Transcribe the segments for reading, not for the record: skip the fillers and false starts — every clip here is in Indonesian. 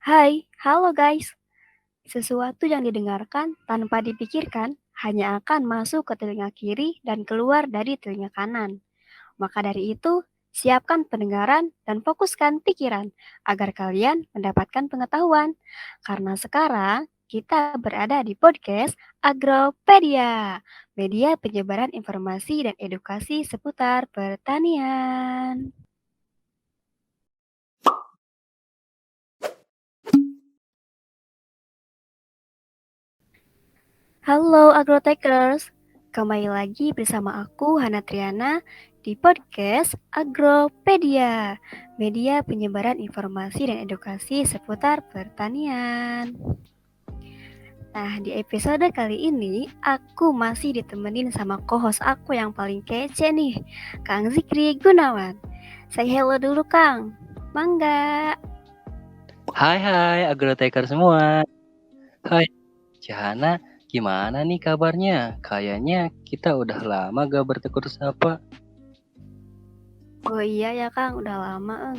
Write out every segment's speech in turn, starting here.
Hai, halo guys. Sesuatu yang didengarkan tanpa dipikirkan hanya akan masuk ke telinga kiri dan keluar dari telinga kanan. Maka dari itu, siapkan pendengaran dan fokuskan pikiran agar kalian mendapatkan pengetahuan. Karena sekarang kita berada di podcast Agropedia, media penyebaran informasi dan edukasi seputar pertanian. Halo Agrotekers, kembali lagi bersama aku Hana Triana di podcast Agropedia, media penyebaran informasi dan edukasi seputar pertanian. Nah, di episode kali ini aku masih ditemenin sama co-host aku yang paling kece nih, Kang Zikri Gunawan. Say hello dulu Kang, mangga. Hai agroteker semua. Hai Cihana, gimana nih kabarnya? Kayaknya kita udah lama gak bertegur sapa. Oh iya ya Kang, udah lama.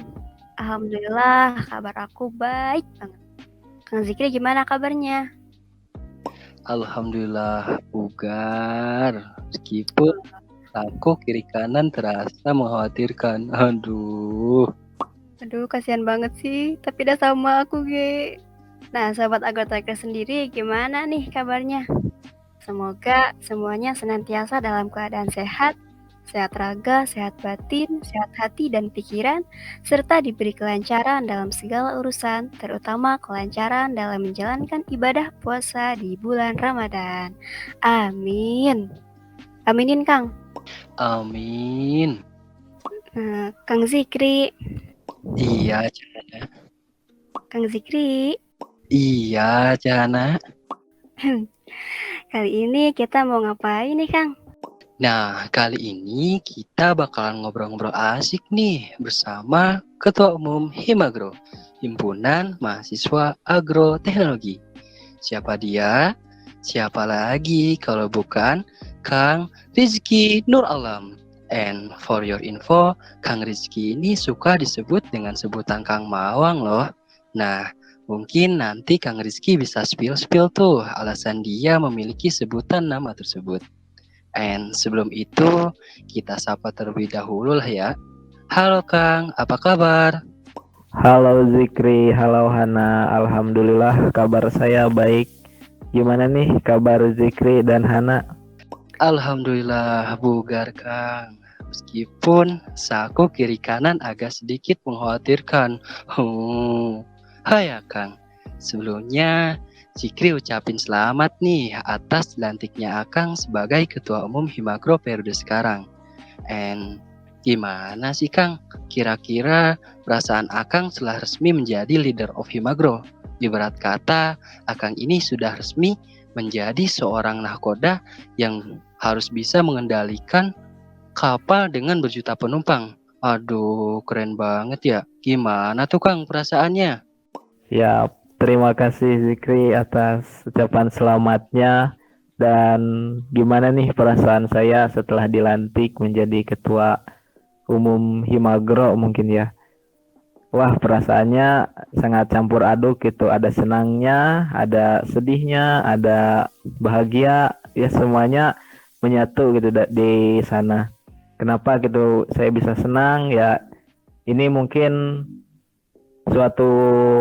Alhamdulillah, kabar aku baik banget. Kang Zikri gimana kabarnya? Alhamdulillah bugar. Meskipun aku kiri kanan terasa mengkhawatirkan. Aduh. Aduh, kasihan banget sih. Tapi udah sama aku, Ge. Nah, sahabat Agrotracker sendiri gimana nih kabarnya? Semoga semuanya senantiasa dalam keadaan sehat, sehat raga, sehat batin, sehat hati dan pikiran, serta diberi kelancaran dalam segala urusan, terutama kelancaran dalam menjalankan ibadah puasa di bulan Ramadan. Amin. Aminin, Kang. Amin. Kang Zikri. Iya Cihana. Kang Zikri. Iya Cihana. Kali ini kita mau ngapain nih, Kang? Nah, kali ini kita bakalan ngobrol-ngobrol asik nih bersama Ketua Umum Himagro, Himpunan Mahasiswa Agroteknologi. Siapa dia? Siapa lagi kalau bukan Kang Rizky Nur Alam. And for your info, Kang Rizky ini suka disebut dengan sebutan Kang Mawang loh. Nah, mungkin nanti Kang Rizky bisa spill-spill tuh alasan dia memiliki sebutan nama tersebut. And sebelum itu, kita sapa terlebih dahulu lah ya. Halo Kang, apa kabar? Halo Zikri, halo Hana. Alhamdulillah kabar saya baik. Gimana nih kabar Zikri dan Hana? Alhamdulillah bugar Kang. Meskipun saku kiri kanan agak sedikit mengkhawatirkan. Hai ya Kang. Sebelumnya Zikri ucapin selamat nih atas dilantiknya Akang sebagai Ketua Umum Himagro periode sekarang. And gimana sih Kang? Kira-kira perasaan Akang setelah resmi menjadi leader of Himagro? Ibarat kata, Akang ini sudah resmi menjadi seorang nahkoda yang harus bisa mengendalikan kapal dengan berjuta penumpang. Aduh, keren banget ya. Gimana tuh Kang perasaannya? Ya, terima kasih Zikri atas ucapan selamatnya. Dan gimana nih perasaan saya setelah dilantik menjadi Ketua Umum Himagro mungkin ya. Wah, perasaannya sangat campur aduk gitu. Ada senangnya, ada sedihnya, ada bahagia, ya semuanya menyatu gitu di sana. Kenapa gitu saya bisa senang ya, ini mungkin suatu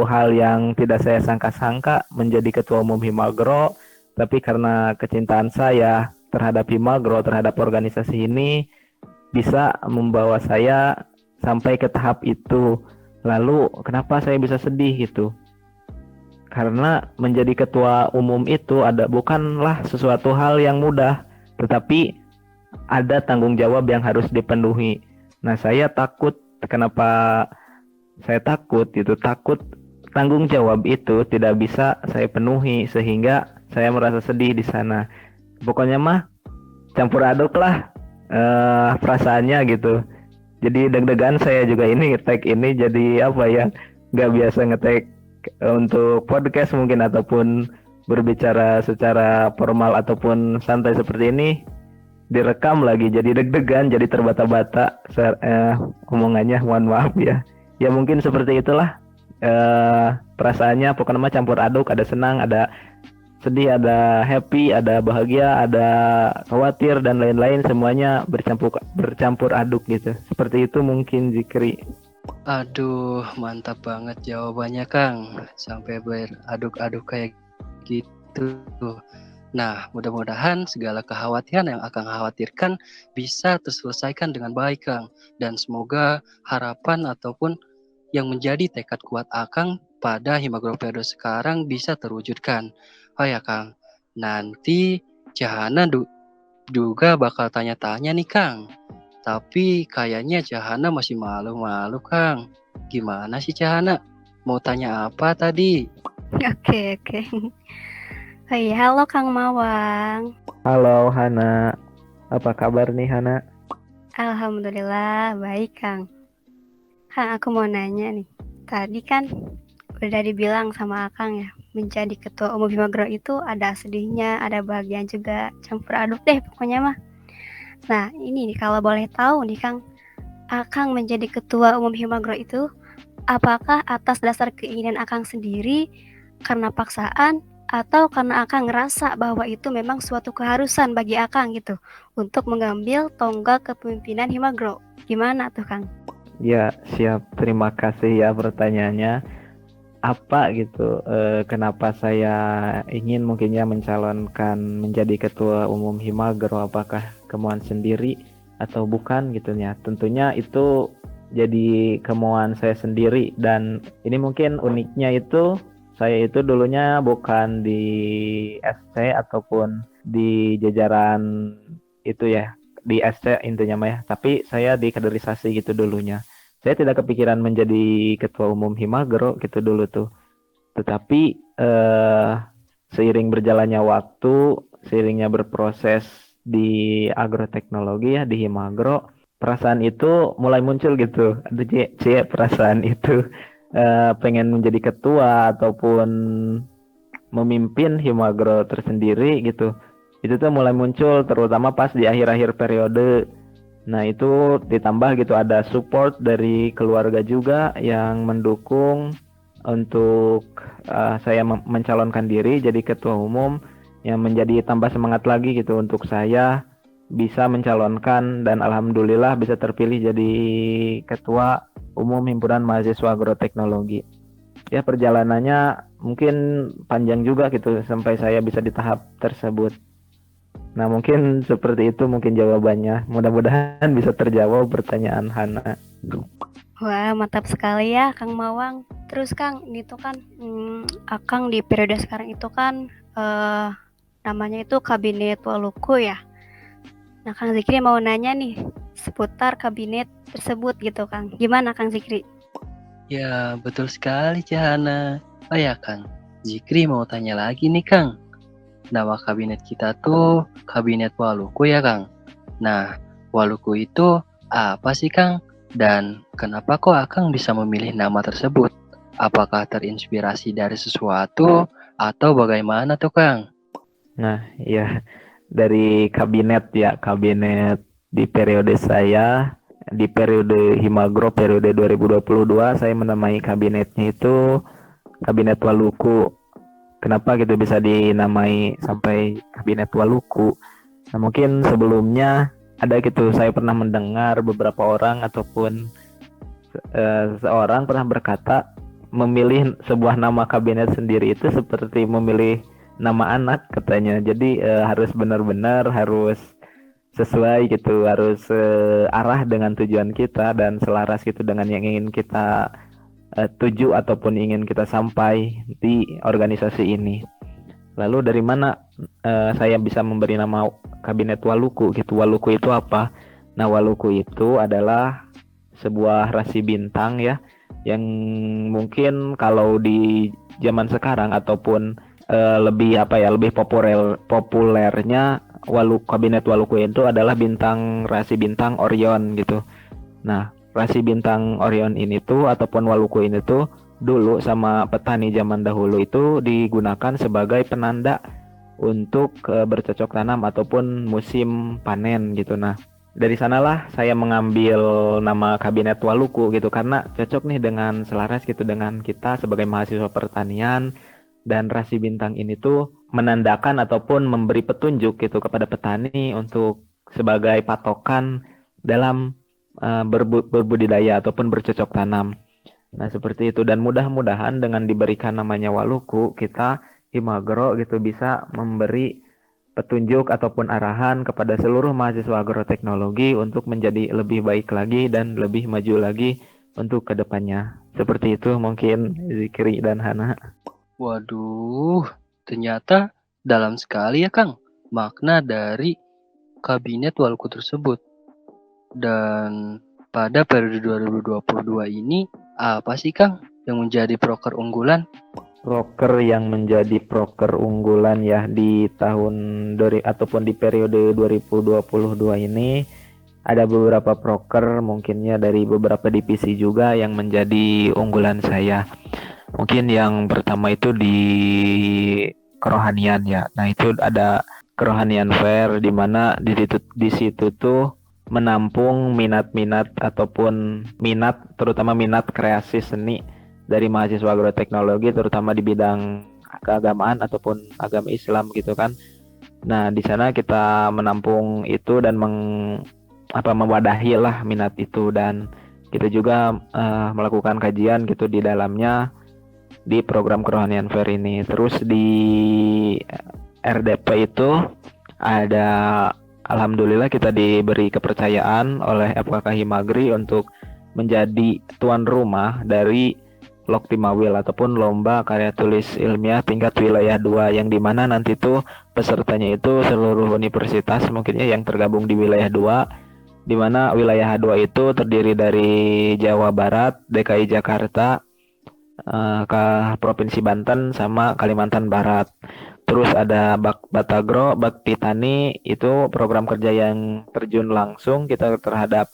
hal yang tidak saya sangka-sangka menjadi ketua umum Himagro, tapi karena kecintaan saya terhadap Himagro, terhadap organisasi ini bisa membawa saya sampai ke tahap itu. Lalu kenapa saya bisa sedih gitu? Karena menjadi ketua umum itu bukanlah sesuatu hal yang mudah, tetapi ada tanggung jawab yang harus dipenuhi. Nah, saya takut. Kenapa saya takut? Itu takut tanggung jawab itu tidak bisa saya penuhi sehingga saya merasa sedih di sana. Pokoknya mah campur aduk lah perasaannya gitu. Jadi deg-degan saya juga ini ngetek ini jadi apa ya, nggak biasa ngetek untuk podcast mungkin ataupun berbicara secara formal ataupun santai seperti ini direkam lagi jadi deg-degan, jadi terbata-bata omongannya, mohon maaf ya. Ya mungkin seperti itulah. perasaannya pokoknya mah campur aduk, ada senang, ada sedih, ada happy, ada bahagia, ada khawatir dan lain-lain, semuanya bercampur aduk gitu. Seperti itu mungkin Zikri. Aduh, mantap banget jawabannya Kang. Sampai beraduk-aduk kayak gitu. Nah, mudah-mudahan segala kekhawatiran yang akan khawatirkan bisa terselesaikan dengan baik Kang. Dan semoga harapan ataupun yang menjadi tekad kuat Akang pada Himagro periode sekarang bisa terwujudkan. Oh ya Kang, nanti Jahana juga bakal tanya-tanya nih Kang. Tapi kayaknya Jahana masih malu-malu Kang. Gimana sih Jahana? Mau tanya apa tadi? Oke, oke. Oh iya, halo Kang Mawang. Halo Hana, apa kabar nih Hana? Alhamdulillah, baik Kang. Kang, aku mau nanya nih. Tadi kan udah dibilang sama Akang ya, menjadi ketua umum Himagro itu ada sedihnya, ada bahagia juga, campur aduk deh pokoknya mah. Nah, ini nih kalau boleh tahu nih Kang, Akang menjadi ketua umum Himagro itu apakah atas dasar keinginan Akang sendiri, karena paksaan, atau karena Akang ngerasa bahwa itu memang suatu keharusan bagi Akang gitu untuk mengambil tonggak kepemimpinan Himagro? Gimana tuh Kang? Ya, siap. Terima kasih ya pertanyaannya. Apa gitu, kenapa saya ingin mungkinnya mencalonkan menjadi ketua umum Himagro, apakah kemauan sendiri atau bukan gitu ya. Tentunya itu jadi kemauan saya sendiri, dan ini mungkin uniknya itu saya itu dulunya bukan di SC ataupun di jajaran itu ya, di SC intinya mah ya, tapi saya di kaderisasi gitu dulunya. Saya tidak kepikiran menjadi ketua umum Himagro gitu dulu tuh. Tetapi seiring berjalannya waktu, seiringnya berproses di agroteknologi ya, di Himagro, perasaan itu mulai muncul gitu. Aduh, perasaan itu pengen menjadi ketua ataupun memimpin Himagro tersendiri gitu. Itu tuh mulai muncul terutama pas di akhir-akhir periode. Nah, itu ditambah gitu ada support dari keluarga juga yang mendukung untuk saya mencalonkan diri jadi ketua umum, yang menjadi tambah semangat lagi gitu untuk saya bisa mencalonkan, dan alhamdulillah bisa terpilih jadi ketua umum Himpunan Mahasiswa Agroteknologi. Ya, perjalanannya mungkin panjang juga gitu sampai saya bisa di tahap tersebut. Nah, mungkin seperti itu mungkin jawabannya. Mudah-mudahan bisa terjawab pertanyaan Hana. Wah, mantap sekali ya Kang Mawang. Terus Kang, ini tuh kan Akang di periode sekarang itu kan namanya itu Kabinet Waluku ya. Nah, Kang Zikri mau nanya nih seputar kabinet tersebut gitu Kang. Gimana Kang Zikri? Ya, betul sekali Jahana. Oh ya Kang, Zikri mau tanya lagi nih Kang. Nama kabinet kita tuh Kabinet Waluku ya Kang. Nah, Waluku itu apa sih Kang? Dan kenapa kok Akang bisa memilih nama tersebut? Apakah terinspirasi dari sesuatu atau bagaimana tuh Kang? Nah, ya, dari kabinet ya, kabinet di periode saya, di periode Himagro periode 2022, saya menamai kabinetnya itu Kabinet Waluku. Kenapa gitu bisa dinamai sampai Kabinet Waluku? Nah, mungkin sebelumnya ada gitu, saya pernah mendengar beberapa orang ataupun seorang pernah berkata memilih sebuah nama kabinet sendiri itu seperti memilih nama anak katanya. Jadi harus benar-benar harus sesuai gitu, harus arah dengan tujuan kita dan selaras gitu dengan yang ingin kita tuju ataupun ingin kita sampai di organisasi ini. Lalu dari mana saya bisa memberi nama Kabinet Waluku gitu? Waluku itu apa? Nah, Waluku itu adalah sebuah rasi bintang ya, yang mungkin kalau di zaman sekarang ataupun lebih lebih populernya Kabinet Waluku itu adalah rasi bintang Orion gitu. Nah, rasi bintang Orion ini tuh ataupun Waluku ini tuh dulu sama petani zaman dahulu itu digunakan sebagai penanda untuk bercocok tanam ataupun musim panen gitu. Nah, dari sanalah saya mengambil nama Kabinet Waluku gitu, karena cocok nih dengan selaras gitu dengan kita sebagai mahasiswa pertanian. Dan rasi bintang ini tuh menandakan ataupun memberi petunjuk gitu kepada petani untuk sebagai patokan dalam berbudidaya ataupun bercocok tanam. Nah, seperti itu, dan mudah-mudahan dengan diberikan namanya Waluku, kita Himagro gitu bisa memberi petunjuk ataupun arahan kepada seluruh mahasiswa agroteknologi untuk menjadi lebih baik lagi dan lebih maju lagi untuk kedepannya. Seperti itu mungkin Zikri dan Hana. Waduh, ternyata dalam sekali ya Kang makna dari Kabinet Waluku tersebut. Dan pada periode 2022 ini apa sih Kang yang menjadi proker unggulan? Proker yang menjadi proker unggulan ya di tahun ataupun di periode 2022 ini ada beberapa proker mungkinnya dari beberapa divisi juga yang menjadi unggulan saya. Mungkin yang pertama itu di kerohanian ya. Nah, itu ada kerohanian fair di mana di situ tuh menampung minat-minat ataupun terutama minat kreasi seni dari mahasiswa agroteknologi terutama di bidang keagamaan ataupun agama Islam gitu kan. Nah, di sana kita menampung itu dan mewadahi lah minat itu, dan kita juga melakukan kajian gitu di dalamnya di program kerohanian fair ini. Terus di RDP itu ada, alhamdulillah kita diberi kepercayaan oleh FKK Himagri untuk menjadi tuan rumah dari Loktimawil ataupun lomba karya tulis ilmiah tingkat wilayah 2, yang dimana nanti tuh pesertanya itu seluruh universitas mungkinnya yang tergabung di wilayah 2, dimana wilayah 2 itu terdiri dari Jawa Barat, DKI Jakarta, ke Provinsi Banten sama Kalimantan Barat. Terus ada Batagro, Bakti Tani, itu program kerja yang terjun langsung kita terhadap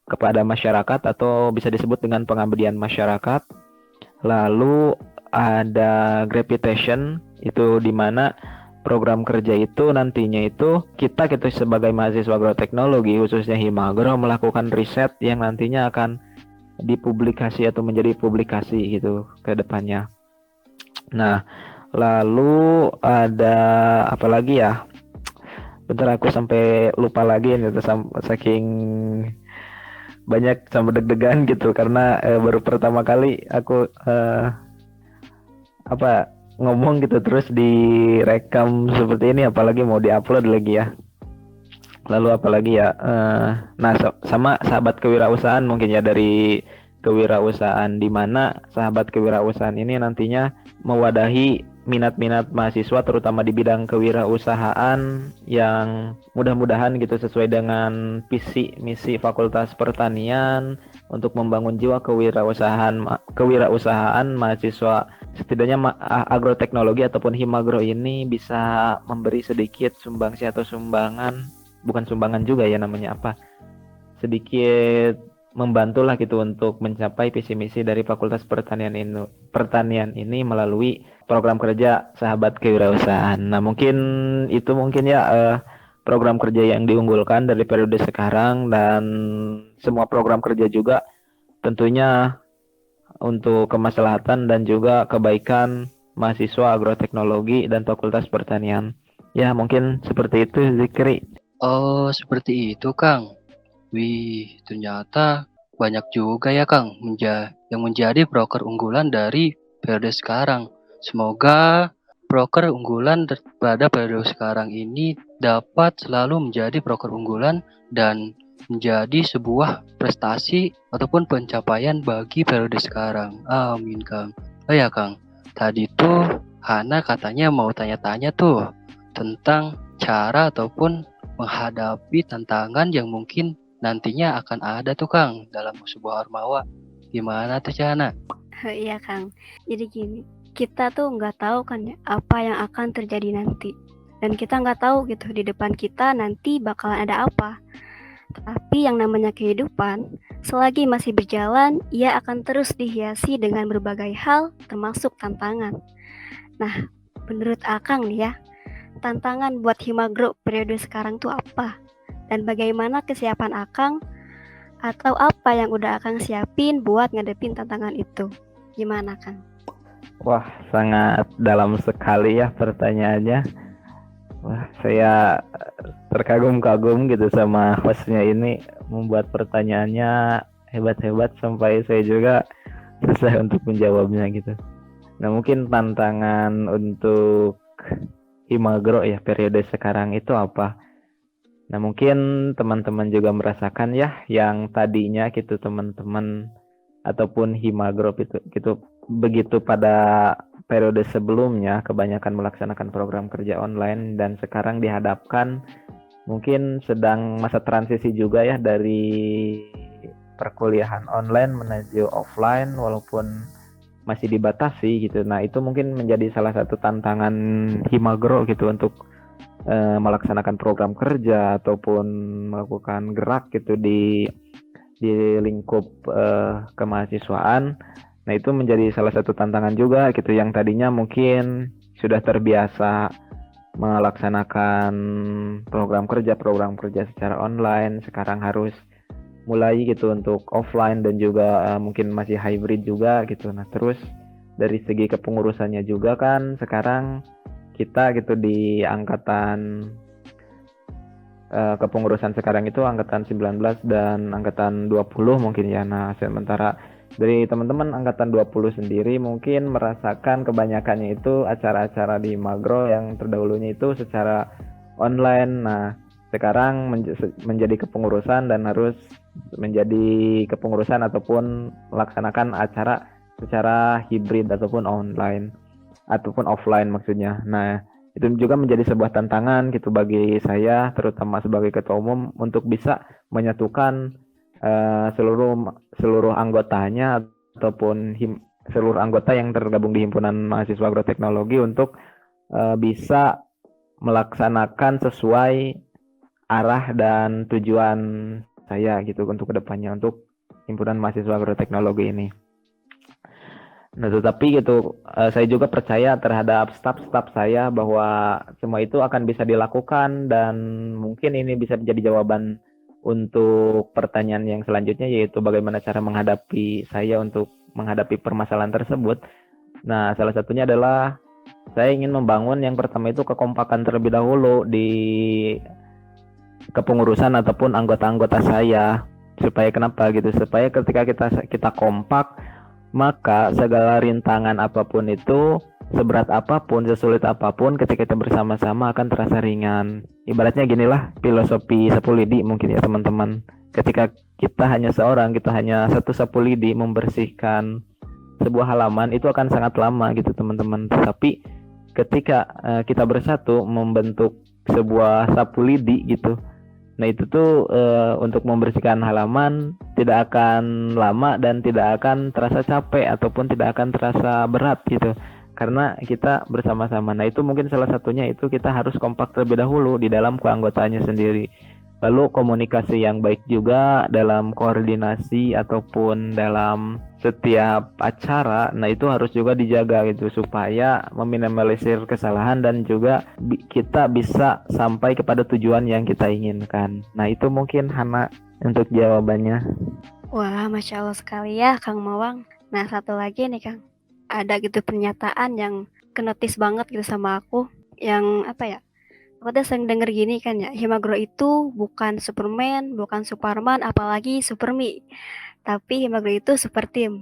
kepada masyarakat atau bisa disebut dengan pengabdian masyarakat. Lalu ada Gravitation, itu di mana program kerja itu nantinya itu kita sebagai mahasiswa agroteknologi khususnya Himagro melakukan riset yang nantinya akan dipublikasi atau menjadi publikasi gitu ke depannya. Nah, lalu ada apa lagi ya? Bentar, aku sampai lupa lagi gitu, saking banyak sampai deg-degan gitu karena baru pertama kali aku ngomong gitu terus direkam seperti ini, apalagi mau diupload lagi ya. Lalu apalagi ya, nah sama sahabat kewirausahaan mungkin ya, dari kewirausahaan di mana sahabat kewirausahaan ini nantinya mewadahi minat-minat mahasiswa terutama di bidang kewirausahaan yang mudah-mudahan gitu sesuai dengan visi misi Fakultas Pertanian untuk membangun jiwa kewirausahaan mahasiswa, setidaknya agroteknologi ataupun Himagro ini bisa memberi sedikit sumbangsi atau sumbangan, bukan sumbangan juga ya namanya sedikit membantulah gitu untuk mencapai visi misi dari Fakultas Pertanian ini melalui program kerja sahabat kewirausahaan. Nah, mungkin itu ya program kerja yang diunggulkan dari periode sekarang, dan semua program kerja juga tentunya untuk kemaslahatan dan juga kebaikan mahasiswa agroteknologi dan Fakultas Pertanian. Ya, mungkin seperti itu Zikri. Oh, seperti itu Kang. Wih, ternyata banyak juga ya Kang yang menjadi broker unggulan dari periode sekarang. Semoga broker unggulan pada periode sekarang ini dapat selalu menjadi broker unggulan dan menjadi sebuah prestasi ataupun pencapaian bagi periode sekarang. Amin Kang. Oh ya Kang, tadi tuh Hana katanya mau tanya-tanya tuh tentang cara ataupun menghadapi tantangan yang mungkin nantinya akan ada tuh Kang dalam sebuah ormawa. Gimana tuh Cana? Iya Kang, jadi gini, kita tuh nggak tahu kan ya apa yang akan terjadi nanti, dan kita nggak tahu gitu di depan kita nanti bakalan ada apa. Tapi yang namanya kehidupan, selagi masih berjalan, ia akan terus dihiasi dengan berbagai hal, termasuk tantangan. Nah, menurut Akang nih ya, tantangan buat Himagro periode sekarang tuh apa? Dan bagaimana kesiapan Akang atau apa yang udah Akang siapin buat ngadepin tantangan itu? Gimana, Kang? Wah, sangat dalam sekali ya pertanyaannya. Wah, saya terkagum-kagum gitu sama hostnya ini, membuat pertanyaannya hebat-hebat sampai saya juga susah untuk menjawabnya gitu. Nah, mungkin tantangan untuk Himagro ya periode sekarang itu apa? Nah, mungkin teman-teman juga merasakan ya yang tadinya gitu teman-teman ataupun Himagro itu gitu begitu pada periode sebelumnya kebanyakan melaksanakan program kerja online dan sekarang dihadapkan mungkin sedang masa transisi juga ya dari perkuliahan online menuju offline walaupun masih dibatasi gitu. Nah, itu mungkin menjadi salah satu tantangan Himagro gitu untuk melaksanakan program kerja ataupun melakukan gerak gitu di lingkup kemahasiswaan. Nah, itu menjadi salah satu tantangan juga gitu yang tadinya mungkin sudah terbiasa melaksanakan program kerja secara online, sekarang harus mulai gitu untuk offline dan juga mungkin masih hybrid juga gitu. Nah, terus dari segi kepengurusannya juga kan sekarang kita gitu di angkatan kepengurusan sekarang itu angkatan 19 dan angkatan 20 mungkin ya. Nah, sementara dari teman-teman angkatan 20 sendiri mungkin merasakan kebanyakannya itu acara-acara di Magro yang terdahulunya itu secara online. Nah, sekarang menjadi kepengurusan dan harus menjadi kepengurusan ataupun melaksanakan acara secara hibrid ataupun online ataupun offline maksudnya. Nah, itu juga menjadi sebuah tantangan gitu bagi saya terutama sebagai ketua umum untuk bisa menyatukan seluruh anggotanya ataupun seluruh anggota yang tergabung di himpunan mahasiswa agroteknologi untuk bisa melaksanakan sesuai arah dan tujuan saya gitu untuk kedepannya untuk himpunan mahasiswa agroteknologi ini. Nah, tetapi gitu saya juga percaya terhadap staf-staf saya bahwa semua itu akan bisa dilakukan dan mungkin ini bisa menjadi jawaban untuk pertanyaan yang selanjutnya yaitu bagaimana cara menghadapi saya untuk menghadapi permasalahan tersebut. Nah, salah satunya adalah saya ingin membangun yang pertama itu kekompakan terlebih dahulu di kepengurusan ataupun anggota-anggota saya supaya kenapa gitu supaya ketika kita kompak maka segala rintangan apapun itu seberat apapun sesulit apapun ketika kita bersama-sama akan terasa ringan. Ibaratnya ginilah filosofi sapu lidi mungkin ya teman-teman, ketika kita hanya satu sapu lidi membersihkan sebuah halaman itu akan sangat lama gitu teman-teman, tapi ketika kita bersatu membentuk sebuah sapu lidi gitu. Nah, itu tuh untuk membersihkan halaman tidak akan lama dan tidak akan terasa capek ataupun tidak akan terasa berat gitu. Karena kita bersama-sama. Nah, itu mungkin salah satunya itu kita harus kompak terlebih dahulu di dalam keanggotaannya sendiri. Lalu komunikasi yang baik juga dalam koordinasi ataupun dalam setiap acara. Nah, itu harus juga dijaga gitu supaya meminimalisir kesalahan dan juga kita bisa sampai kepada tujuan yang kita inginkan. Nah, itu mungkin Hana untuk jawabannya. Wah, Masya Allah sekali ya Kang Mawang. Nah, satu lagi nih Kang, ada gitu pernyataan yang kenotis banget gitu sama aku, yang apa ya, aku tuh sering denger gini kan ya, Himagro itu bukan Superman, bukan Superman, apalagi Supermi, tapi Himagro itu super team.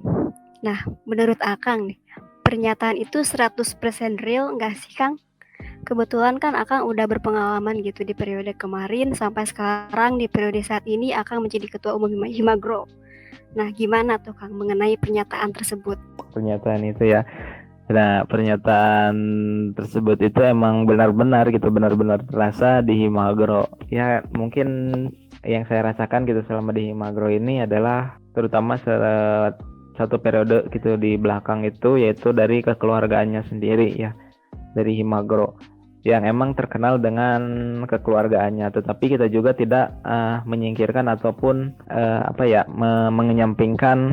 Nah, menurut Akang nih, pernyataan itu 100% real nggak sih Kang? Kebetulan kan Akang udah berpengalaman gitu di periode kemarin sampai sekarang di periode saat ini Akang menjadi ketua umum Himagro. Nah, gimana tuh Kang mengenai pernyataan tersebut? Pernyataan itu ya. Nah, pernyataan tersebut itu emang benar-benar terasa di Himagro. Ya, mungkin yang saya rasakan gitu selama di Himagro ini adalah terutama satu periode gitu di belakang itu yaitu dari kekeluargaannya sendiri ya, dari Himagro yang emang terkenal dengan kekeluargaannya, tetapi kita juga tidak menyingkirkan ataupun mengenyampingkan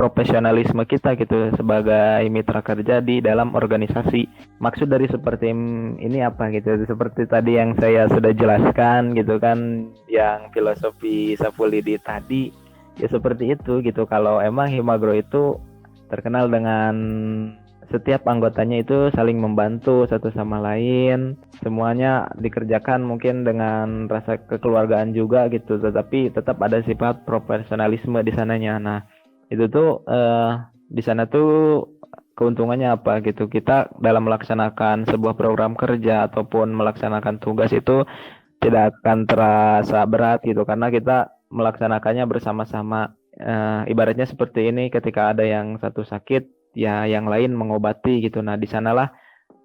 profesionalisme kita gitu sebagai mitra kerja di dalam organisasi. Maksud dari super team ini apa gitu? Seperti tadi yang saya sudah jelaskan gitu kan, yang filosofi Sapulidi tadi ya seperti itu gitu. Kalau emang Himagro itu terkenal dengan setiap anggotanya itu saling membantu satu sama lain, semuanya dikerjakan mungkin dengan rasa kekeluargaan juga gitu, tetapi tetap ada sifat profesionalisme di sananya. Nah, itu tuh di sana tuh keuntungannya apa gitu? Kita dalam melaksanakan sebuah program kerja ataupun melaksanakan tugas itu tidak akan terasa berat gitu, karena kita melaksanakannya bersama-sama. Ibaratnya seperti ini, ketika ada yang satu sakit, ya yang lain mengobati gitu. Nah, di sanalah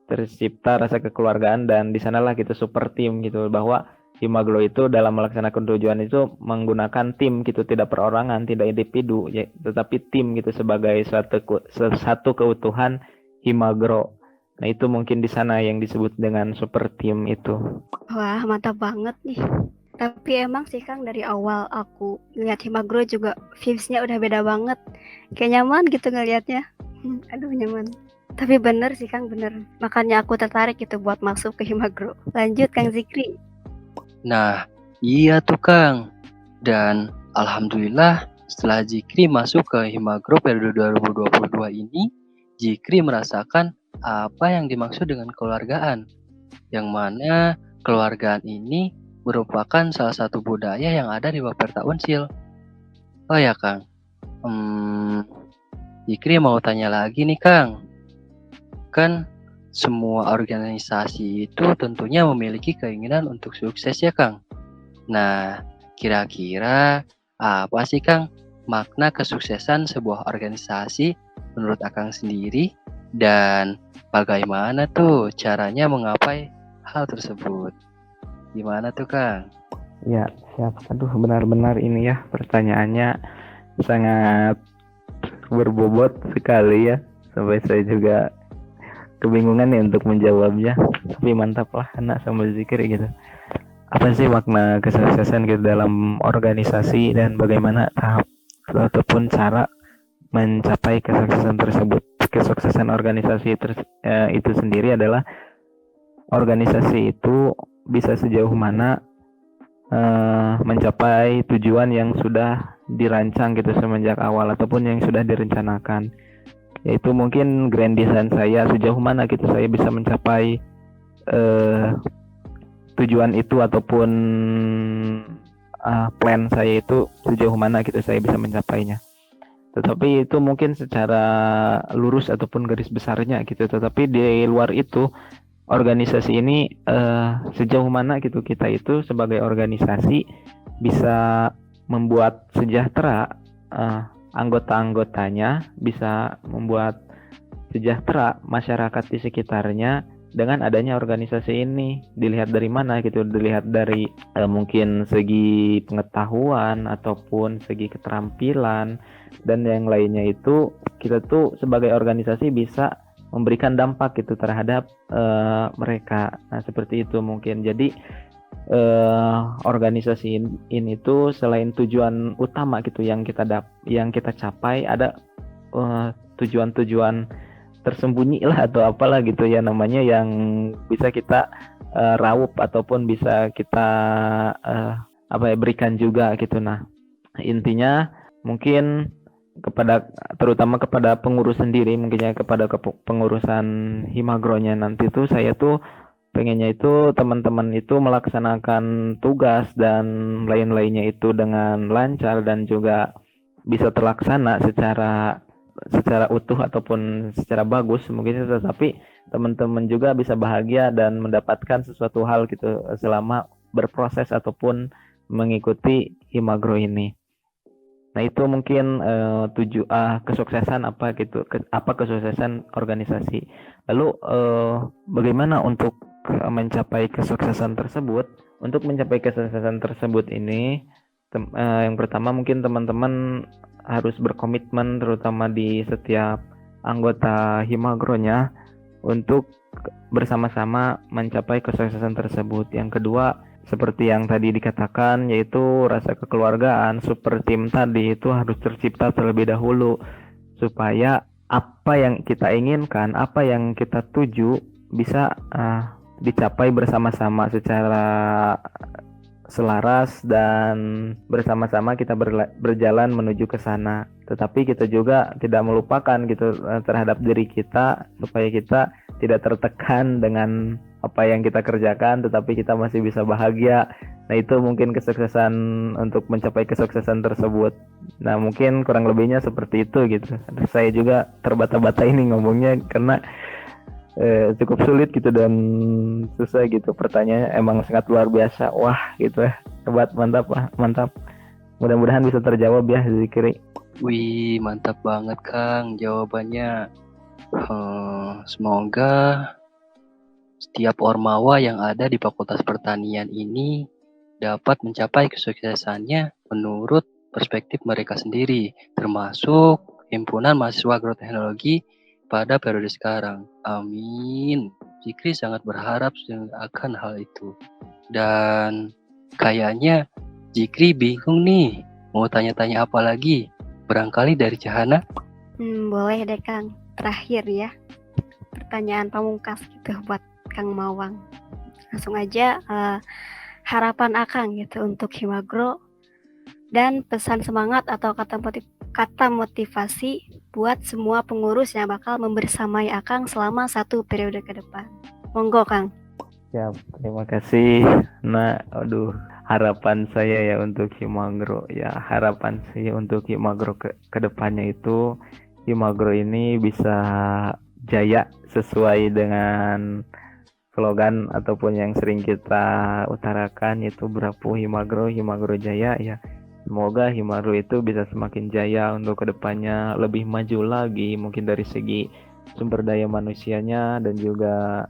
tercipta rasa kekeluargaan dan di sanalah gitu super tim gitu, bahwa Himagro itu dalam melaksanakan tujuan itu menggunakan tim gitu, tidak perorangan, tidak individu ya, tetapi tim gitu sebagai satu keutuhan Himagro. Nah, itu mungkin di sana yang disebut dengan super tim itu. Wah, mantap banget nih. Tapi emang sih Kang, dari awal aku ngeliat Himagro juga vibes-nya udah beda banget. Kayak nyaman gitu ngelihatnya. Aduh, nyaman. Tapi bener sih Kang, bener. Makanya aku tertarik gitu buat masuk ke Himagro. Lanjut Kang Zikri. Nah, iya tuh Kang. Dan alhamdulillah setelah Zikri masuk ke Himagro periode 2022 ini, Zikri merasakan apa yang dimaksud dengan kekeluargaan. Yang mana kekeluargaan ini merupakan salah satu budaya yang ada di Baperta Unsil. Oh ya Kang, Zikri mau tanya lagi nih Kang. Kan semua organisasi itu tentunya memiliki keinginan untuk sukses ya Kang. Nah, kira-kira apa sih Kang makna kesuksesan sebuah organisasi menurut Akang sendiri? Dan bagaimana tuh caranya menggapai hal tersebut? Gimana tuh Kang? Ya, siap. Aduh, benar-benar ini ya pertanyaannya sangat berbobot sekali ya. Sampai saya juga kebingungan nih untuk menjawabnya. Tapi mantap lah anak sama Zikri gitu. Apa sih makna kesuksesan gitu dalam organisasi dan bagaimana tahap ataupun cara mencapai kesuksesan tersebut? Kesuksesan organisasi itu sendiri adalah organisasi itu bisa sejauh mana mencapai tujuan yang sudah dirancang gitu semenjak awal ataupun yang sudah direncanakan, yaitu mungkin grand design saya sejauh mana gitu saya bisa mencapai tujuan itu ataupun plan saya itu sejauh mana gitu saya bisa mencapainya. Tetapi itu mungkin secara lurus ataupun garis besarnya gitu, tetapi di luar itu organisasi ini sejauh mana gitu kita itu sebagai organisasi bisa membuat sejahtera anggota-anggotanya, bisa membuat sejahtera masyarakat di sekitarnya dengan adanya organisasi ini. Dilihat dari mana gitu? Dilihat dari mungkin segi pengetahuan ataupun segi keterampilan dan yang lainnya, itu kita tuh sebagai organisasi bisa memberikan dampak gitu terhadap mereka. Nah, seperti itu mungkin. Jadi organisasi ini tuh selain tujuan utama gitu yang kita capai, ada tujuan-tujuan tersembunyi lah atau apalah gitu ya namanya, yang bisa kita raup ataupun bisa kita berikan juga gitu. Nah, intinya mungkin terutama kepada pengurus sendiri, mungkinnya kepada pengurusan Himagronya nanti tuh saya tuh pengennya itu teman-teman itu melaksanakan tugas dan lain-lainnya itu dengan lancar dan juga bisa terlaksana secara utuh ataupun secara bagus mungkin, tetapi teman-teman juga bisa bahagia dan mendapatkan sesuatu hal gitu selama berproses ataupun mengikuti Himagro ini. Nah, itu mungkin kesuksesan kesuksesan organisasi. Lalu bagaimana untuk mencapai kesuksesan tersebut? Untuk mencapai kesuksesan tersebut ini, yang pertama mungkin teman-teman harus berkomitmen terutama di setiap anggota Himagronya untuk bersama-sama mencapai kesuksesan tersebut. Yang kedua, seperti yang tadi dikatakan, yaitu rasa kekeluargaan super tim tadi itu harus tercipta terlebih dahulu. supaya apa yang kita inginkan, apa yang kita tuju bisa dicapai bersama-sama secara selaras dan bersama-sama kita berjalan menuju ke sana. Tetapi kita juga tidak melupakan gitu terhadap diri kita supaya kita tidak tertekan dengan apa yang kita kerjakan, tetapi kita masih bisa bahagia. Nah, itu mungkin kesuksesan untuk mencapai kesuksesan tersebut. Nah, mungkin kurang lebihnya seperti itu gitu. Saya juga terbata-bata ini ngomongnya karena cukup sulit gitu dan susah gitu. Pertanyaannya emang sangat luar biasa. Wah gitu ya. Hebat, mantap lah, mantap. Mudah-mudahan bisa terjawab ya Zikri. Wih, mantap banget Kang jawabannya. Semoga setiap ormawa yang ada di Fakultas Pertanian ini dapat mencapai kesuksesannya menurut perspektif mereka sendiri, termasuk Himpunan Mahasiswa Agroteknologi pada periode sekarang. Amin. Zikri sangat berharap akan hal itu. Dan kayaknya Zikri bingung nih, mau tanya-tanya apa lagi? Barangkali dari Cahana? Boleh deh Kang. Terakhir ya, pertanyaan pamungkas gitu buat Kang Mawang. Langsung aja harapan Akang gitu untuk Himagro dan pesan semangat atau kata motivasi buat semua pengurus yang bakal membersamai Akang selama 1 periode ke depan. Monggo Kang. Ya, terima kasih. Nah, harapan saya ya untuk Himagro ya, harapan saya untuk Himagro ke depannya itu Himagro ini bisa jaya sesuai dengan slogan ataupun yang sering kita utarakan, yaitu Bravo Himagro, Himagro Jaya ya. Semoga Himagro itu bisa semakin jaya untuk kedepannya, lebih maju lagi mungkin dari segi sumber daya manusianya dan juga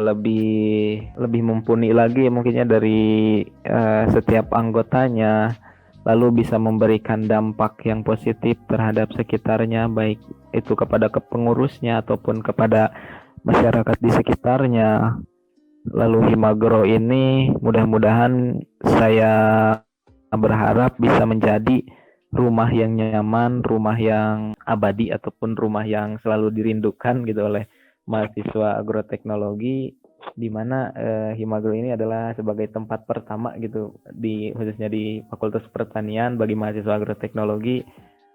lebih mumpuni lagi mungkinnya dari setiap anggotanya, lalu bisa memberikan dampak yang positif terhadap sekitarnya, baik itu kepada pengurusnya ataupun kepada masyarakat di sekitarnya. Lalu Himagro ini mudah-mudahan saya berharap bisa menjadi rumah yang nyaman, rumah yang abadi ataupun rumah yang selalu dirindukan gitu oleh mahasiswa agroteknologi, di mana Himagro ini adalah sebagai tempat pertama gitu khususnya di Fakultas Pertanian bagi mahasiswa agroteknologi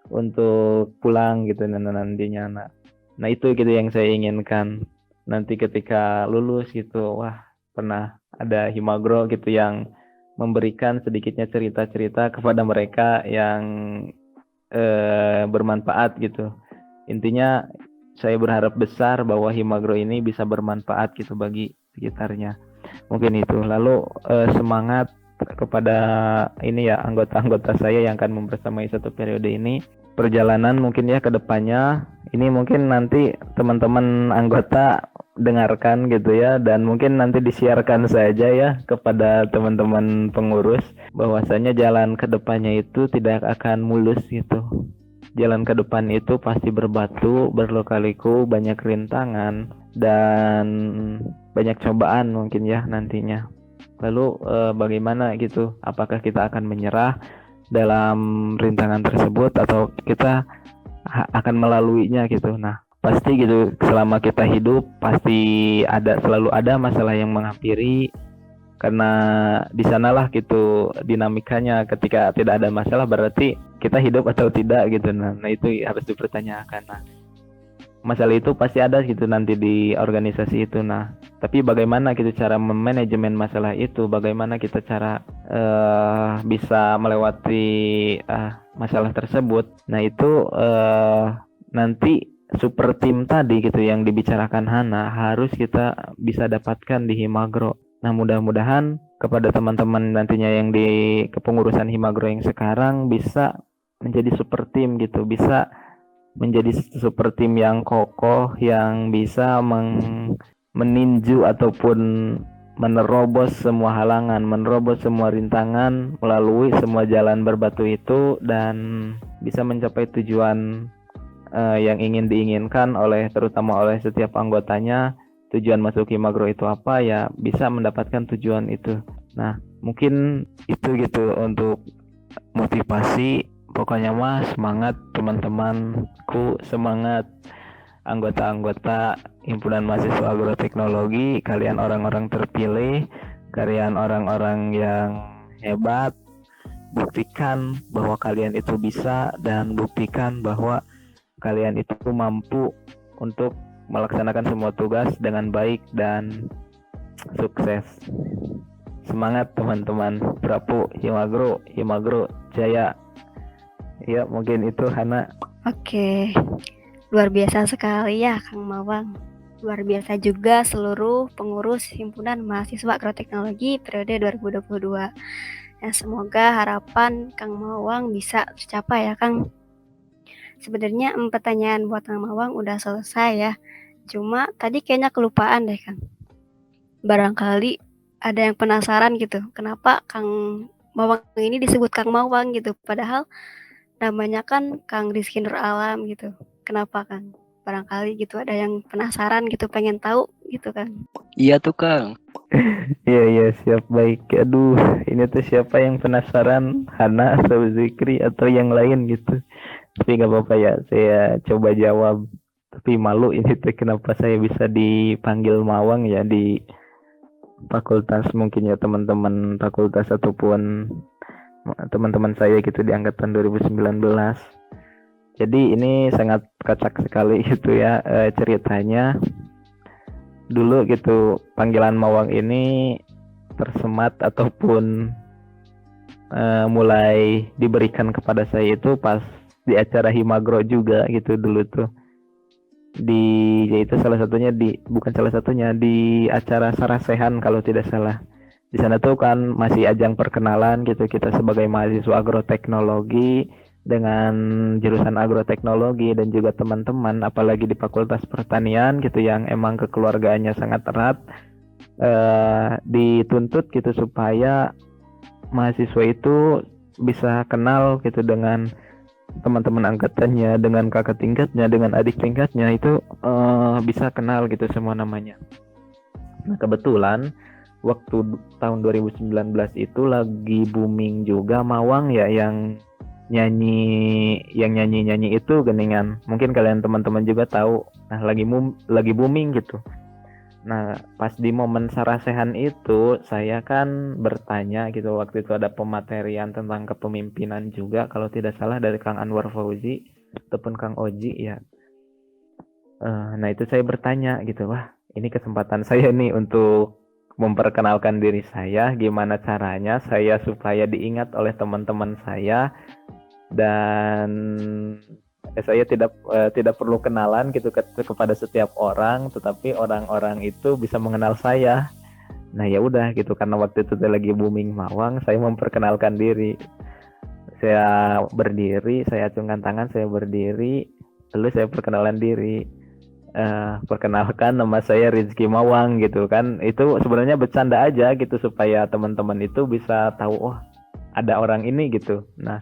untuk pulang gitu nantinya. Nah itu gitu yang saya inginkan nanti ketika lulus gitu. Wah, pernah ada Himagro gitu yang memberikan sedikitnya cerita-cerita kepada mereka yang bermanfaat gitu. Intinya saya berharap besar bahwa Himagro ini bisa bermanfaat gitu bagi sekitarnya. Mungkin itu. Lalu semangat kepada ini ya anggota-anggota saya yang akan membersamai 1 periode ini. Perjalanan mungkin ya ke depannya ini mungkin nanti teman-teman anggota dengarkan gitu ya, dan mungkin nanti disiarkan saja ya kepada teman-teman pengurus bahwasanya jalan ke depannya itu tidak akan mulus gitu. Jalan ke depan itu pasti berbatu, berliku-liku, banyak rintangan dan banyak cobaan mungkin ya nantinya. Lalu bagaimana gitu? Apakah kita akan menyerah dalam rintangan tersebut atau kita akan melaluinya gitu? Nah, pasti gitu selama kita hidup pasti selalu ada masalah yang menghampiri, karena di sanalah gitu dinamikanya. Ketika tidak ada masalah berarti kita hidup atau tidak gitu. Nah itu harus dipertanyakan. Nah, masalah itu pasti ada gitu nanti di organisasi itu. Nah, tapi bagaimana gitu cara memanajemen masalah itu, bagaimana kita cara bisa melewati masalah tersebut. Nah itu nanti super tim tadi gitu yang dibicarakan Hana harus kita bisa dapatkan di Himagro. Nah mudah-mudahan kepada teman-teman nantinya yang di kepengurusan Himagro yang sekarang bisa menjadi super tim gitu, bisa menjadi super tim yang kokoh, yang bisa meninju ataupun menerobos semua halangan, menerobos semua rintangan, melalui semua jalan berbatu itu dan bisa mencapai tujuan yang ingin diinginkan terutama oleh setiap anggotanya. Tujuan masuk Himagro itu apa ya, bisa mendapatkan tujuan itu. Nah mungkin itu gitu untuk motivasi pokoknya mah semangat teman-temanku, semangat anggota-anggota himpunan mahasiswa agroteknologi, kalian orang-orang terpilih, kalian orang-orang yang hebat. Buktikan bahwa kalian itu bisa dan buktikan bahwa kalian itu mampu untuk melaksanakan semua tugas dengan baik dan sukses. Semangat teman-teman. Prapu, Himagro Jaya. Ya, mungkin itu Hana. Oke, luar biasa sekali ya Kang Mawang. Luar biasa juga seluruh pengurus Himpunan Mahasiswa Agroteknologi periode 2022. Dan semoga harapan Kang Mawang bisa tercapai ya Kang. Sebenarnya pertanyaan buat Kang Mawang udah selesai ya. Cuma tadi kayaknya kelupaan deh Kang. Barangkali ada yang penasaran gitu. Kenapa Kang Mawang ini disebut Kang Mawang gitu. Padahal namanya kan Kang Rizky Nur Alam gitu. Kenapa Kang? Barangkali gitu ada yang penasaran gitu, pengen tahu gitu Kang. Iya tuh Kang. Iya siap, baik. Aduh, ini tuh siapa yang penasaran, Hana atau Zikri atau yang lain gitu. Tapi nggak apa-apa ya, saya coba jawab. Tapi malu ini tuh kenapa saya bisa dipanggil Mawang ya di fakultas, mungkin ya teman-teman fakultas ataupun teman-teman saya gitu di angkatan 2019. Jadi ini sangat kocak sekali gitu ya ceritanya. Dulu gitu panggilan Mawang ini tersemat ataupun mulai diberikan kepada saya itu pas di acara Himagro juga gitu dulu tuh, yaitu bukan salah satunya di acara Sarasehan kalau tidak salah. Di sana tuh kan masih ajang perkenalan gitu kita sebagai mahasiswa agroteknologi dengan jurusan agroteknologi, dan juga teman-teman apalagi di Fakultas Pertanian gitu yang emang kekeluargaannya sangat erat, dituntut gitu supaya mahasiswa itu bisa kenal gitu dengan teman-teman angkatannya, dengan kakak tingkatnya, dengan adik tingkatnya, itu bisa kenal gitu semua namanya. Nah kebetulan waktu tahun 2019 itu lagi booming juga Mawang ya, yang nyanyi itu geningan, mungkin kalian teman-teman juga tahu. Nah lagi booming gitu. Nah pas di momen Sarasehan itu saya kan bertanya gitu, waktu itu ada pematerian tentang kepemimpinan juga kalau tidak salah dari Kang Anwar Fauzi ataupun Kang Oji ya. Nah itu saya bertanya gitu, wah ini kesempatan saya nih untuk memperkenalkan diri saya, gimana caranya saya supaya diingat oleh teman-teman saya, dan saya tidak perlu kenalan gitu kepada setiap orang, tetapi orang-orang itu bisa mengenal saya. Nah ya udah gitu, karena waktu itu lagi booming Mawang, saya memperkenalkan diri. Saya berdiri, saya acungkan tangan, saya berdiri, lalu saya perkenalan diri. Perkenalkan, nama saya Rizky Mawang gitu kan. Itu sebenarnya bercanda aja gitu supaya teman-teman itu bisa tahu, oh ada orang ini gitu. Nah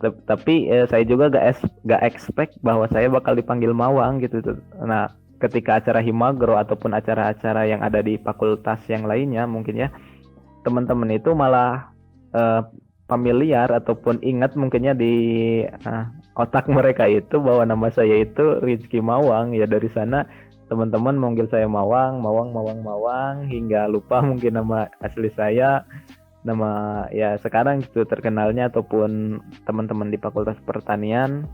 tapi saya juga gak expect bahwa saya bakal dipanggil Mawang gitu. Nah ketika acara Himagro ataupun acara-acara yang ada di fakultas yang lainnya, mungkin ya teman-teman itu malah familiar ataupun ingat mungkinnya di otak mereka itu bahwa nama saya itu Rizky Mawang. Ya dari sana teman-teman manggil saya Mawang hingga lupa mungkin nama asli saya. Nama ya sekarang gitu terkenalnya, ataupun teman-teman di Fakultas Pertanian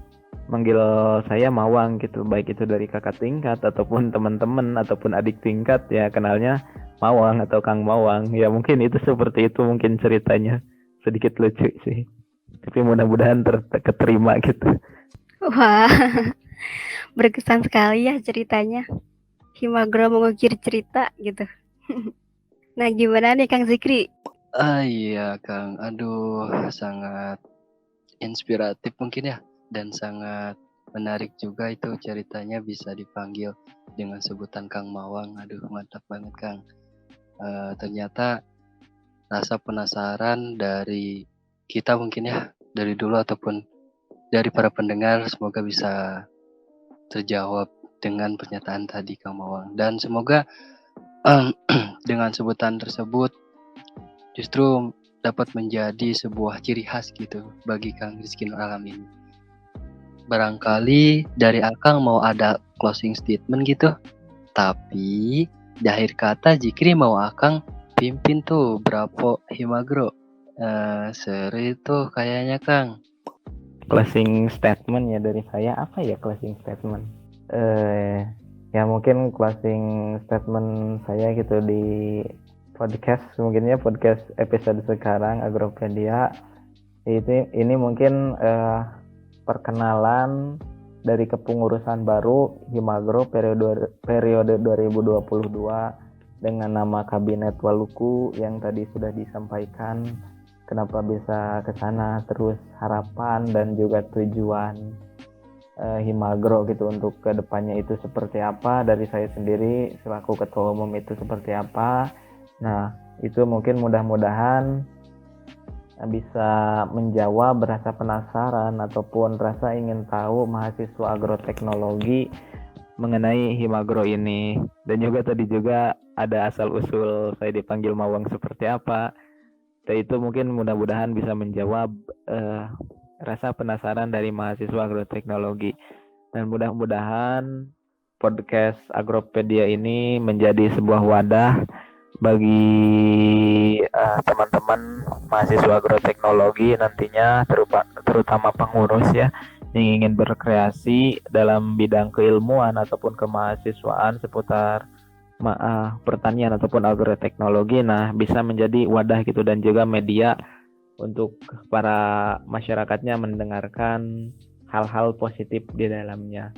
manggil saya Mawang gitu, baik itu dari kakak tingkat ataupun teman-teman ataupun adik tingkat ya kenalnya Mawang atau Kang Mawang. Ya mungkin itu seperti itu mungkin ceritanya, sedikit lucu sih, tapi mudah-mudahan keterima gitu. Wah, berkesan sekali ya ceritanya. Himagro mengukir cerita gitu. Nah gimana nih Kang Zikri? Iya Kang, aduh sangat inspiratif mungkin ya, dan sangat menarik juga itu ceritanya bisa dipanggil dengan sebutan Kang Mawang. Aduh mantap banget Kang. Ternyata rasa penasaran dari kita mungkin ya, dari dulu ataupun dari para pendengar, semoga bisa terjawab dengan pernyataan tadi Kang Mawang. Dan semoga dengan sebutan tersebut justru dapat menjadi sebuah ciri khas gitu bagi Kang Rizky Nur Alam ini. Barangkali dari Akang mau ada closing statement gitu. Tapi di akhir kata Jikri mau Akang pimpin tuh Brapo Himagro. Seru itu kayaknya Kang. Closing statement ya dari saya, apa ya closing statement? Ya mungkin closing statement saya gitu di podcast, mungkinnya podcast episode sekarang Agropedia ini mungkin perkenalan dari kepengurusan baru Himagro periode 2022 dengan nama Kabinet Waluku yang tadi sudah disampaikan kenapa bisa ke sana, terus harapan dan juga tujuan Himagro gitu untuk kedepannya itu seperti apa, dari saya sendiri selaku ketua umum itu seperti apa. Nah itu mungkin mudah-mudahan bisa menjawab rasa penasaran ataupun rasa ingin tahu mahasiswa agroteknologi mengenai Himagro ini. Dan juga tadi juga ada asal usul saya dipanggil Mawang seperti apa. Dan itu mungkin mudah-mudahan bisa menjawab rasa penasaran dari mahasiswa agroteknologi. Dan mudah-mudahan podcast Agropedia ini menjadi sebuah wadah bagi teman-teman mahasiswa agroteknologi nantinya, terutama pengurus ya, yang ingin berkreasi dalam bidang keilmuan ataupun kemahasiswaan seputar pertanian ataupun agroteknologi. Nah bisa menjadi wadah gitu dan juga media untuk para masyarakatnya mendengarkan hal-hal positif di dalamnya.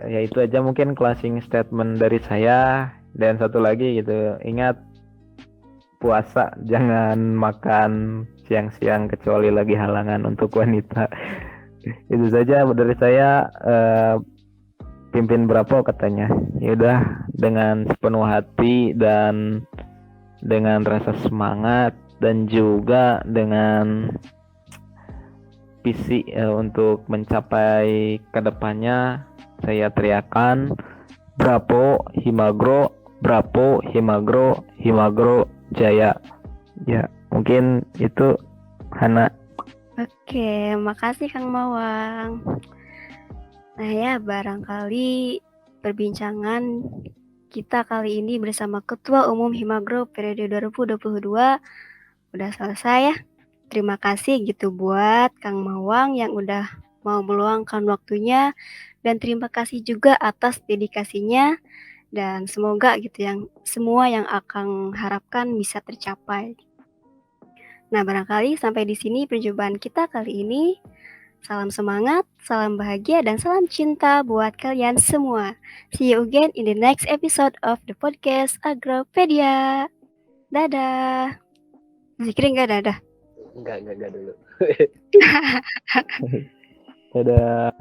Ya itu aja mungkin closing statement dari saya. Dan satu lagi gitu, ingat puasa jangan makan siang-siang kecuali lagi halangan untuk wanita. Itu saja dari saya. Pimpin Brapo katanya. Ya udah, dengan sepenuh hati dan dengan rasa semangat dan juga dengan visi untuk mencapai kedepannya, saya teriakan Brapo Himagro, Brapo Himagro, Himagro Jaya. Ya mungkin itu Hana. Oke, makasih Kang Mawang. Nah ya, barangkali perbincangan kita kali ini bersama Ketua Umum Himagro periode 2022 udah selesai ya. Terima kasih gitu buat Kang Mawang yang udah mau meluangkan waktunya, dan terima kasih juga atas dedikasinya, dan semoga gitu yang semua yang Akang harapkan bisa tercapai. Nah, barangkali sampai di sini perjumpaan kita kali ini. Salam semangat, salam bahagia, dan salam cinta buat kalian semua. See you again in the next episode of the podcast Agropedia. Dadah. Zikri nggak dadah? Enggak dulu. Dadah.